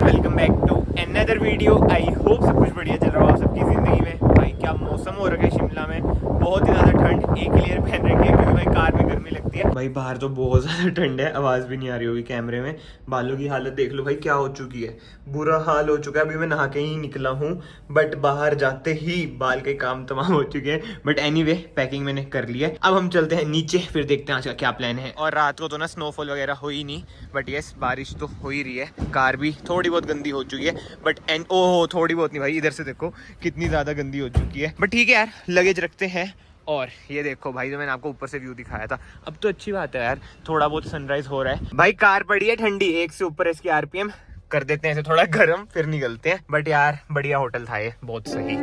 Welcome back to another video. I hope सब कुछ बढ़िया चल रहा हो आप सबकी ज़िंदगी में। भाई क्या मौसम हो रखा है शिमला में, बहुत ही ज़्यादा ठंड। एक लेयर पहन रखी है क्योंकि भाई कार में गर्मी लगती है। भाई बाहर तो बहुत ज़्यादा ठंड है, आवाज़ भी नहीं आ रही होगी कैमरे में। बालों की हालत देख लो भाई क्या हो चुकी है, बुरा हाल हो चुका है। अभी मैं नहा के ही निकला हूँ, बट बाहर जाते ही बाल के काम तमाम हो चुके हैं। बट एनीवे पैकिंग मैंने कर ली है। अब हम चलते हैं नीचे, फिर देखते हैं आज का क्या प्लान है। और रात को तो ना स्नोफॉल वगैरह हो ही नहीं, बट यस बारिश तो हो ही रही है। कार भी थोड़ी बहुत गंदी हो चुकी है, बट ओह थोड़ी बहुत नहीं भाई, इधर से देखो कितनी ज़्यादा गंदी हो चुकी है। बट ठीक है यार, लगेज रखते हैं। और ये देखो भाई, जो मैंने आपको ऊपर से व्यू दिखाया था, अब तो अच्छी बात है यार, थोड़ा बहुत सनराइज हो रहा है। भाई कार पड़ी है ठंडी, 1 से ऊपर इसकी आरपीएम, कर देते हैं इसे थोड़ा गर्म फिर निकलते हैं। बट यार बढ़िया होटल था ये, बहुत सही।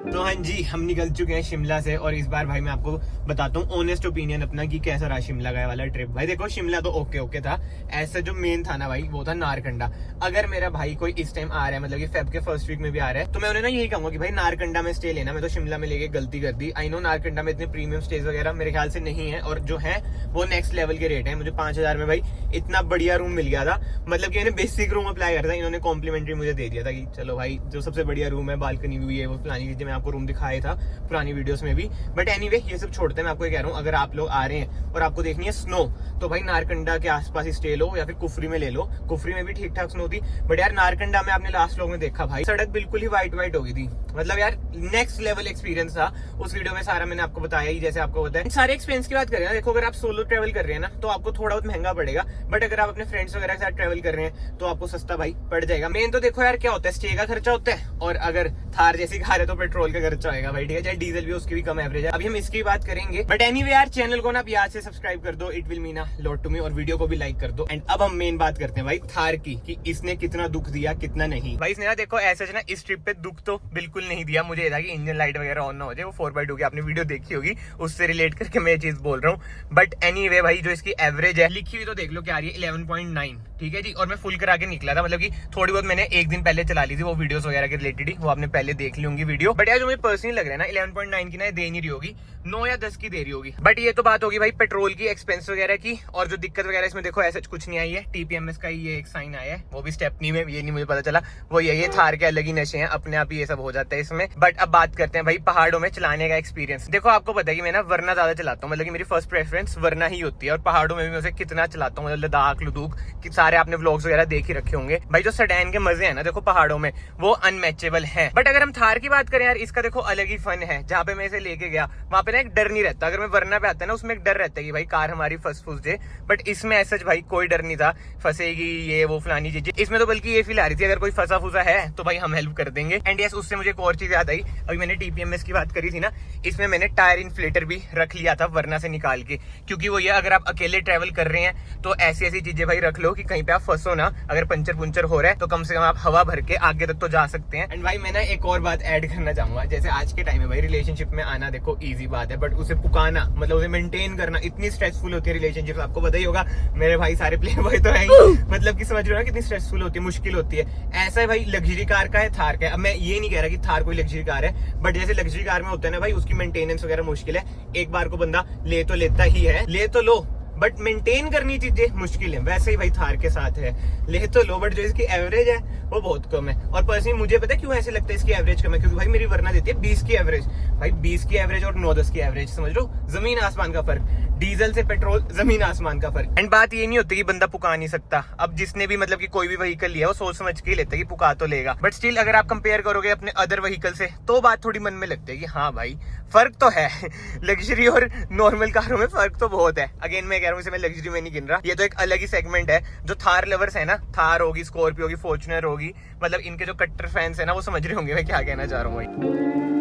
तो हाँ जी, हम निकल चुके हैं शिमला से। और इस बार भाई मैं आपको बताता हूँ ऑनेस्ट ओपिनियन अपना कि कैसा रहा शिमला का वाला ट्रिप। भाई देखो शिमला तो ओके था, ऐसा जो मेन था ना भाई वो था नारकंडा। अगर मेरा भाई कोई इस टाइम आ रहा है, मतलब कि फेब के फर्स्ट वीक में भी आ रहा है, तो मैं उन्हें ना यही कहूंगा कि भाई नारकंडा में स्टे लेना। मैं तो शिमला में लेके गलती कर दी। आई नो नारकंडा में इतने प्रीमियम स्टेज वगैरह मेरे ख्याल से नहीं है, और जो है वो नेक्स्ट लेवल के रेट है। मुझे 5000 में भाई इतना बढ़िया रूम मिल गया था। मतलब कि मैंने बेसिक रूम अप्लाई करा था, इन्होंने कॉम्प्लीमेंट्री मुझे दे दिया था कि चलो भाई जो सबसे बढ़िया रूम है, बालकनी भी है, वो पुरानी चीजें मैं आपको रूम दिखाया था पुरानी वीडियोस में भी। बट एनीवे ये सब छोड़ते हैं, मैं आपको ये कह रहा हूँ अगर आप लोग आ रहे हैं और आपको देखनी है स्नो, तो भाई नारकंडा के आसपास ही स्टे लो, या फिर कुफरी में ले लो। कुफरी में भी ठीक ठाक स्नो थी, बट यार नारकंडा में आपने लास्ट व्लॉग में देखा भाई, सड़क बिल्कुल ही व्हाइट हो गई थी। मतलब यार नेक्स्ट लेवल एक्सपीरियंस था। उस वीडियो में सारा मैंने आपको बताया ही, जैसे आपको बताया। सारे एक्सपेंस की बात करें ना, देखो अगर आप सोलो ट्रेवल कर रहे हैं ना तो आपको थोड़ा बहुत महंगा पड़ेगा, बट अगर आप अपने फ्रेंड्स वगैरह के साथ ट्रेवल कर रहे हैं तो आपको सस्ता भाई पड़ जाएगा। मेन तो देखो यार क्या होता है, स्टे का खर्चा होता है, और अगर थार जैसी कार है तो पेट्रोल का खर्चा होगा भाई, ठीक है। चाहे डीजल भी उसकी भी कम एवरेज है, अभी हम इसकी बात करेंगे। बट एनीवे यार चैनल को ना आप याद से सब्सक्राइब कर दो, it will mean a lot to me, और वीडियो को भी लाइक कर दो। एंड अब हम मेन बात करते हैं भाई थार की, कि इसने कितना दुख दिया कितना नहीं। भाई इसने ना देखो ऐसे ना इस ट्रिप पे दुख तो बिल्कुल नहीं दिया। मुझे ये था कि इंजन लाइट वगैरह ऑन ना हो जाए, वो 4x2 की आपने वीडियो देखी होगी, उससे रिलेट करके मैं ये चीज बोल रहा हूँ। बट एनीवे भाई जो इसकी एवरेज है लिखी हुई तो देख लो क्या आ रही है, 11.9, ठीक है जी। और मैं फुल करा के निकला था, मतलब कि थोड़ी बहुत मैंने एक दिन पहले चला ली थी, वो वीडियोस वगैरह के रिलेटेड ही, वो आपने पहले देख ली होंगी वीडियो। बट यार जो मुझे पर्सनली लग रहा है ना, 11.9 की ना दे नहीं रही होगी, 9 या 10 की दे रही होगी। बट ये तो बात होगी भाई पेट्रोल की, एक्सपेंस वगैरह की। और जो दिक्कत वगैरह इसमें देखो ऐसा कुछ नहीं आई है, टीपीएमएस का ये एक साइन आया है, वो भी स्टेपनी में, ये नहीं मुझे पता चला। वो ये थार के अलग ही नशे हैं, अपने आप ही ये सब हो जाता है इसमें। बट अब बात करते हैं भाई पहाड़ों में चलाने का एक्सपीरियंस। देखो आपको पता है कि मैं ना वरना ज्यादा चलाता हूँ, मतलब कि मेरी फर्स्ट प्रेफरेंस वरना ही होती है। और पहाड़ों में भी मैं उसे कितना चलाता हूँ, मतलब लद्दाख लुदूक कि सारे आपने व्लॉग्स वगैरह देख ही रखे होंगे। भाई जो सेडान के मजे हैं ना देखो पहाड़ों में, वो अनमैचेबल है। बट अगर हम थार की बात करें यार, इसका देखो अलग ही फन है। जहाँ पे मैं इसे लेके गया वहां पे ना एक डर नहीं रहता। अगर मैं वरना पे आता है ना, उसमें एक डर रहता है कि भाई कार हमारी फंस जाए, बट इसमें ऐसा भाई कोई डर नहीं था फंसेगी ये वो फलानी चीजें। इसमें तो बल्कि ये फील आ रही थी अगर कोई फंसा फूसा है तो भाई हम हेल्प कर देंगे। एंड यस उससे मुझे एक और चीज याद आई, अभी मैंने टीपीएमएस की बात करी थी ना, इसमें मैंने टायर इन्फ्लेटर भी रख लिया था वरना से निकाल के, क्योंकि वो ये अगर आप अकेले ट्रेवल कर रहे हैं तो ऐसी ऐसी चीजें भाई रख लो कि कहीं पे आप फंसो ना। अगर पंचर पुंचर हो रहा है तो कम से कम आप हवा भर के आगे तक तो जा सकते हैं। एंड भाई मैं ना एक और बात ऐड करना चाहूंगा, जैसे आज के टाइम में भाई रिलेशनशिप में आना देखो इजी बात है, बट उसे पुकाना मतलब उसे मेंटेन करना इतनी स्ट्रेसफुल होती है रिलेशनशिप। आपको पता ही होगा, मेरे भाई सारे प्ले बॉय तो है ही, मतलब कि समझ रहे हो ना कितनी स्ट्रेसफुल होती है, मुश्किल होती है। ऐसा है भाई लग्जरी कार का है थार का है। अब मैं ये नहीं कह रहा कि थार कोई लग्जरी कार है, बट जैसे लग्जरी कार में होता है ना भाई, उसकी मेंटेनेंस वगैरह मुश्किल है। एक बार को बंदा ले तो लेता ही है, ले तो लो, बट मेंटेन करनी चीजें मुश्किल है। वैसे ही भाई थार के साथ है, ले तो लो, बट जो इसकी एवरेज है वो बहुत कम है। और पर्सनली मुझे पता है क्यों ऐसे लगता है इसकी एवरेज कम है, क्योंकि भाई मेरी वरना देती है 20 की एवरेज। भाई 20 की एवरेज और 9-10 की एवरेज, समझ लो जमीन आसमान का फर्क। डीजल से पेट्रोल जमीन आसमान का फर्क। एंड बात ये नहीं होती कि बंदा पुका नहीं सकता। अब जिसने भी मतलब कि कोई भी व्हीकल लिया वो सोच समझ के ही लेता है कि पुका तो लेगा, बट स्टिल अगर आप कंपेयर करोगे अपने अदर व्हीकल से तो बात थोड़ी मन में लगती है कि हाँ भाई फर्क तो है। लग्जरी और नॉर्मल कारों में फर्क तो बहुत है। अगेन मैं कह रहा हूँ इसे मैं लग्जरी में नहीं गिन रहा, ये तो एक अलग ही सेगमेंट है। जो थार लवर्स है ना, थार होगी, स्कॉर्पियो होगी, फॉर्च्यूनर होगी, मतलब इनके जो कट्टर फैंस है ना वो समझ रहे होंगे मैं क्या कहना चाह रहा हूँ भाई।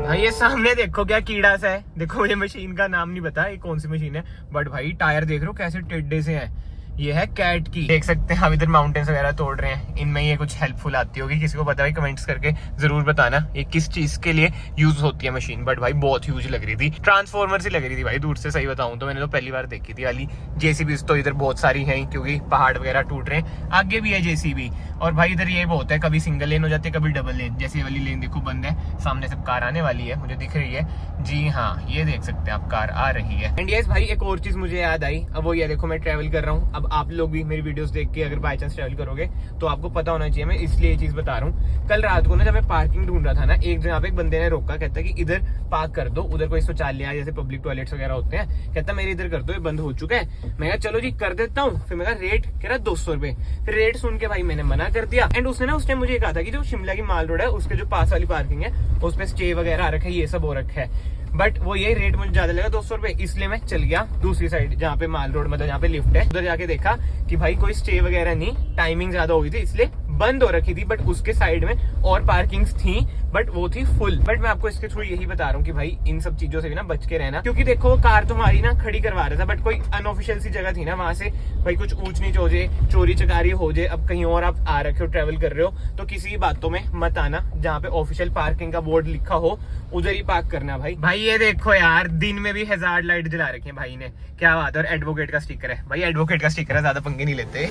भाई ये सामने देखो क्या कीड़ा सा है, देखो ये मशीन का नाम नहीं पता ये कौन सी मशीन है, बट भाई टायर देख रहे हो कैसे टेढ़े से हैं। ये है कैट की, देख सकते हैं हम इधर माउंटेन्स वगैरह तोड़ रहे हैं, इनमें ये कुछ हेल्पफुल आती होगी, किसी को पता है कमेंट्स करके जरूर बताना ये किस चीज के लिए यूज होती है मशीन। बट भाई बहुत ह्यूज लग रही थी, ट्रांसफॉर्मर सी लग रही थी भाई दूर से, सही बताऊं तो मैंने तो पहली बार देखी थी वाली। जेसीबीज तो इधर बहुत सारी हैं क्योंकि पहाड़ वगैरह टूट रहे हैं, आगे भी है जेसीबी। और भाई इधर ये बहुत है, कभी सिंगल लेन हो जाती है कभी डबल लेन, जैसे वाली लेन देखो बंद है, सामने से कार आने वाली है मुझे दिख रही है, जी हाँ ये देख सकते हैं आप कार आ रही है। एंड यस भाई एक और चीज मुझे याद आई, अब वो ये देखो मैं ट्रैवल कर रहा हूँ, अब आप लोग भी मेरी वीडियोस देख के अगर बाय चांस ट्रैवल करोगे तो आपको पता होना चाहिए, मैं इसलिए ये चीज बता रहा हूँ। कल रात को ना जब मैं पार्किंग ढूंढ रहा था ना, एक जगह पे एक बंदे ने रोका, कहता है कि इधर पार्क कर दो, उधर कोई शौचालय जैसे पब्लिक टॉयलेट्स वगैरह होते हैं, कहता मेरे इधर कर दो ये बंद हो चुका है। मैं कहा चलो जी कर देता हूँ, फिर मैं कहा रेट कह रहा 200 रुपए, फिर रेट सुन के भाई मैंने मना कर दिया। एंड उसने ना उस टाइम मुझे कहा था कि जो शिमला की माल रोड है उसके जो पास वाली पार्किंग है उस पर स्टे वगैरह आ रखा है, ये सब हो रखा है, बट वो यही रेट मुझे ज्यादा लगा 200 रुपए, इसलिए मैं चल गया दूसरी साइड जहाँ पे माल रोड मतलब जहाँ पे लिफ्ट है, उधर जाके देखा कि भाई कोई स्टे वगैरह नहीं, टाइमिंग ज्यादा हो गई थी इसलिए बंद हो रखी थी, बट उसके साइड में और पार्किंग्स थी बट वो थी फुल। बट मैं आपको इसके थ्रू यही बता रहा हूँ कि भाई इन सब चीजों से भी ना बच के रहना, क्योंकि देखो कार तो हमारी ना खड़ी करवा रहा था, बट कोई अनऑफिशियल सी जगह थी ना, वहां से भाई कुछ ऊंच नीच हो जाए, चोरी चकारी हो जाए, अब कहीं और आप आ रखे हो ट्रेवल कर रहे हो तो किसी बातों में मत आना, जहाँ पे ऑफिशियल पार्किंग का बोर्ड लिखा हो उधर ही पार्क करना। भाई ये देखो यार दिन में भी हैजार्ड लाइट जला रखी है भाई ने, क्या बात है, और एडवोकेट का स्टिकर है, भाई एडवोकेट का स्टिकर है, ज्यादा पंगे नहीं लेते।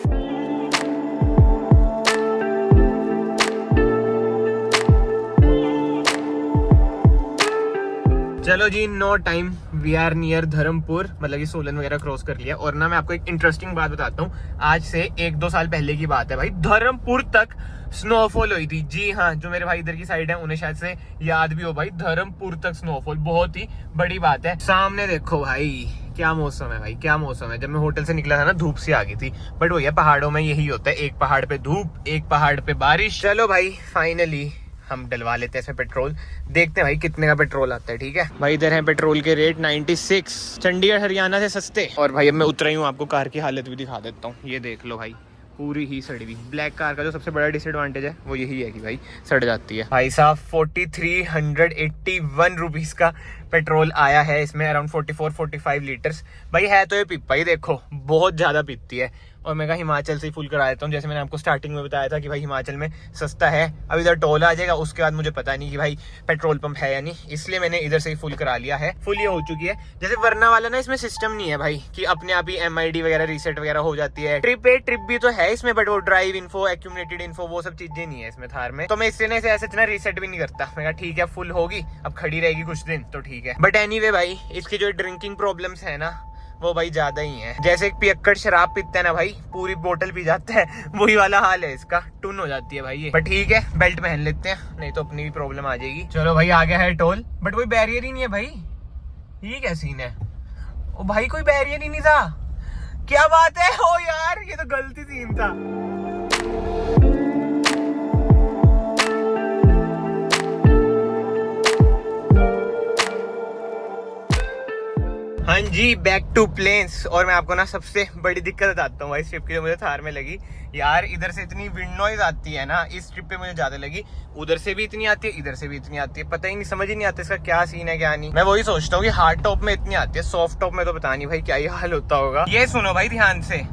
चलो जी no time, we are near Dharampur, मतलब कि सोलन वगैरह क्रॉस कर लिया। और ना मैं आपको एक इंटरेस्टिंग बात बताता हूँ, आज से 1-2 साल पहले की बात है भाई, धर्मपुर तक स्नोफॉल हुई थी। जी हाँ, जो मेरे भाई इधर की साइड है उन्हें शायद से याद भी हो भाई, धर्मपुर तक स्नोफॉल बहुत ही बड़ी बात है। सामने देखो भाई क्या मौसम है भाई, क्या मौसम है। जब मैं होटल से निकला था ना धूप सी आ गई थी, बट वही है पहाड़ों में यही होता है, एक पहाड़ पे धूप एक पहाड़ पे बारिश। चलो भाई फाइनली हम डलवा लेते हैं इसमें पेट्रोल, देखते हैं भाई कितने का पेट्रोल आता है। ठीक है भाई, इधर है पेट्रोल के रेट 96, चंडीगढ़ हरियाणा से सस्ते। और भाई अब मैं उतरा ही हूँ, आपको कार की हालत भी दिखा देता हूँ, ये देख लो भाई पूरी ही सड़ी हुई। ब्लैक कार का जो सबसे बड़ा डिसएडवांटेज है वो यही है कि भाई सड़ जाती है। भाई साहब 4381 रुपीज का पेट्रोल आया है इसमें, अराउंड 44-45 लीटर्स। भाई है तो ये पिप्पा ही देखो बहुत ज्यादा पीती है, और मैं कहा हिमाचल से ही फुल करा देता हूँ, जैसे मैंने आपको स्टार्टिंग में बताया था कि भाई हिमाचल में सस्ता है। अब इधर टोल आ जाएगा, उसके बाद मुझे पता नहीं कि भाई पेट्रोल पंप है या नहीं, इसलिए मैंने इधर से ही फुल करा लिया है। फुल ये हो चुकी है, जैसे वरना वाला ना इसमें सिस्टम नहीं है भाई कि अपने आप ही MID वगैरह रीसेट वगैरह हो जाती है। ट्रिप भी तो है इसमें, बट वो ड्राइव इन्फो, एक्यूमुलेटेड इन्फो वो सब चीजें नहीं है इसमें थार में, तो मैं इसलिए ऐसे इतना रीसेट भी नहीं करता। मैं कहा ठीक है फुल होगी, अब खड़ी रहेगी कुछ दिन तो ठीक है। बट एनीवे भाई इसकी जो ड्रिंकिंग प्रॉब्लम्स है ना वो भाई ज्यादा ही है, जैसे एक पियक्कड़ शराब पीता है ना भाई, पूरी बोतल पी जाता है, वही वाला हाल है इसका, टुन हो जाती है भाई ये। बट ठीक है बेल्ट पहन लेते हैं, नहीं तो अपनी भी प्रॉब्लम आ जाएगी। चलो भाई आ गया है टोल, बट कोई बैरियर ही नहीं है भाई, ये क्या सीन है? ओ भाई कोई बैरियर ही नहीं था, क्या बात है? ओ यार ये तो गलती सीन था। हाँ जी बैक टू प्लेन्स। और मैं आपको ना सबसे बड़ी दिक्कत बताता हूँ भाई इस ट्रिप की जो मुझे थार में लगी यार, इधर से इतनी विंड नॉइज आती है ना इस ट्रिप पे मुझे ज्यादा लगी, उधर से भी इतनी आती है इधर से भी इतनी आती है, पता ही नहीं, समझ ही नहीं आता इसका क्या सीन है क्या नहीं। मैं वही सोचता हूँ कि हार्ड टॉप में इतनी आती है, सॉफ्ट टॉप में तो पता नहीं भाई क्या ही हाल होता होगा। ये सुनो भाई ध्यान से,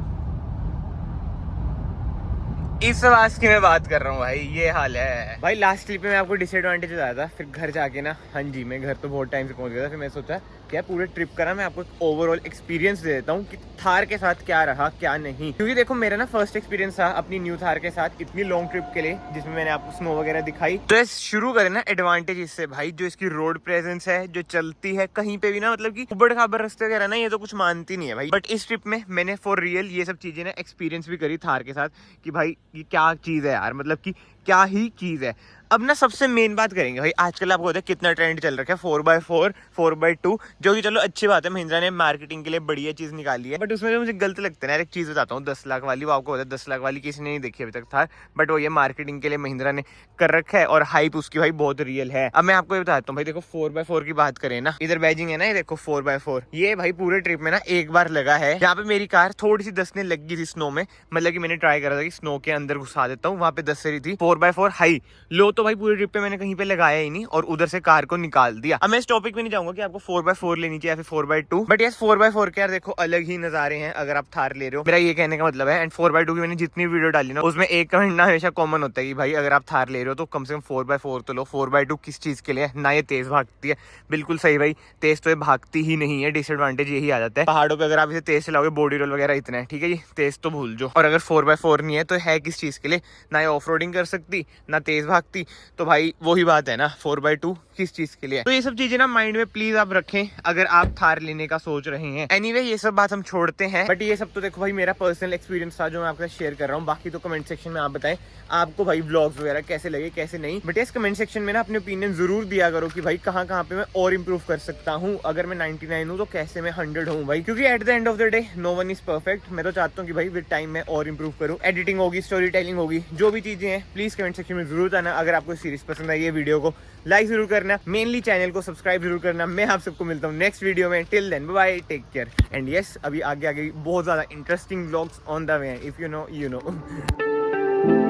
इस आवाज की मैं बात कर रहा हूँ भाई, ये हाल है भाई। लास्ट ट्रिप में मैं आपको डिसएडवांटेज बताया था, फिर घर जाके ना, हाँ जी मैं घर तो बहुत टाइम से पहुंच गया था, फिर मैं सोचा क्या पूरे ट्रिप का ना मैं आपको ओवरऑल एक्सपीरियंस दे देता हूँ कि थार के साथ क्या रहा क्या नहीं। क्योंकि देखो मेरा ना फर्स्ट एक्सपीरियंस था अपनी न्यू थार के साथ इतनी लॉन्ग ट्रिप के लिए, जिसमें मैंने आपको स्नो वगैरह दिखाई। तो शुरू करें ना एडवांटेज इससे भाई, जो इसकी रोड प्रेजेंस है, जो चलती है कहीं पे भी ना, मतलब कि उबड़ खाबड़ रास्ते वगैरह ना ये तो कुछ मानती नहीं है भाई। बट इस ट्रिप में मैंने फॉर रियल ये सब चीजें ना एक्सपीरियंस भी करी थार के साथ कि भाई ये क्या चीज है यार, मतलब कि क्या ही चीज है। अब ना सबसे मेन बात करेंगे भाई, आजकल आपको पता है कितना ट्रेंड चल रखा है 4x4 4x2, जो कि चलो अच्छी बात है, महिंद्रा ने मार्केटिंग के लिए बढ़िया चीज निकाली है। बट उसमें जो मुझे गलत लगता है ना, एक चीज बताता हूँ, 10 लाख वाली, वो आपको पता है 10 लाख वाली किसी ने नहीं देखी अभी तक था, बट वो ये मार्केटिंग के लिए महिंद्रा ने कर रखा है, और हाइप उसकी भाई बहुत रियल है। अब मैं आपको ये बताता हूँ भाई, देखो 4x4 की बात करें ना, इधर बैजिंग है ना, ये देखो 4x4, ये भाई पूरे ट्रिप में ना एक बार लगा है। यहाँ पे मेरी कार थोड़ी सी दसने लग गई थी स्नो में, मतलब कि मैंने ट्राई करा था कि स्नो के अंदर घुसा देता हूँ, वहां पे 10 से रही थी, 4 4x4 हाई, लो तो भाई पूरी ट्रिप पे मैंने कहीं पे लगाया ही नहीं और उधर से कार को निकाल दिया। अब मैं इस टॉपिक पे नहीं जाऊंगा कि आपको 4x4 लेनी चाहिए या फिर 4x2, बट यस 4x4 के यार देखो अलग ही नजारे हैं अगर आप थार ले रहे हो, मेरा ये कहने का मतलब है। एंड 4x2 की मैंने जितनी वीडियो डाली ना उसमें एक कमेंट ना हमेशा कॉमन होता है कि भाई अगर आप थार ले रहे हो तो कम से कम 4x4 तो लो। 4x2 किस चीज के लिए ना, ये तेज भागती है। बिल्कुल सही भाई, तेज तो ये भागती ही नहीं है, डिसएडवांटेज यही आ जाता है। पहाड़ों पे अगर आप इसे तेज चलाओगे बॉडी रोल वगैरह इतना है, ठीक है जी, तेज तो भूल जो। और अगर 4x4 नहीं है तो है किस चीज के लिए, ना ये ऑफ रोडिंग कर सकती ना तेज भागती, तो भाई वही बात है ना 4x2 किस चीज के लिए। तो ये सब चीजें ना माइंड में प्लीज आप रखें अगर आप थार लेने का सोच रहे हैं। एनीवे ये सब बात हम छोड़ते हैं, बट ये सब तो देखो भाई मेरा पर्सनल एक्सपीरियंस था जो मैं आपके साथ शेयर कर रहा हूँ। बाकी तो कमेंट सेक्शन में आप बताएं आपको भाई व्लॉग्स वगैरह कैसे लगे कैसे नहीं, बट इस कमेंट सेक्शन में ना अपने ओपिनियन जरूर दिया करो कि भाई कहाँ कहाँ पे मैं और इंप्रूव कर सकता हूँ। अगर मैं 99 हूँ तो कैसे मैं 100 हूँ भाई, क्योंकि at the end of the day no one is perfect. मैं तो चाहता हूँ कि भाई विद टाइम मैं और इंप्रूव करूँ, एडिटिंग होगी, स्टोरी टेलिंग होगी, जो भी चीजें हैं प्लीज कमेंट सेक्शन में जरूर आना। अगर आपको सीरीज पसंद आई, ये वीडियो को लाइक जरूर करना, मेनली चैनल को सब्सक्राइब जरूर करना। मैं आप सबको मिलता हूँ नेक्स्ट वीडियो में। Till then bye, take care and yes अभी आगे आगे बहुत ज्यादा interesting vlogs on the way हैं। If you know you no.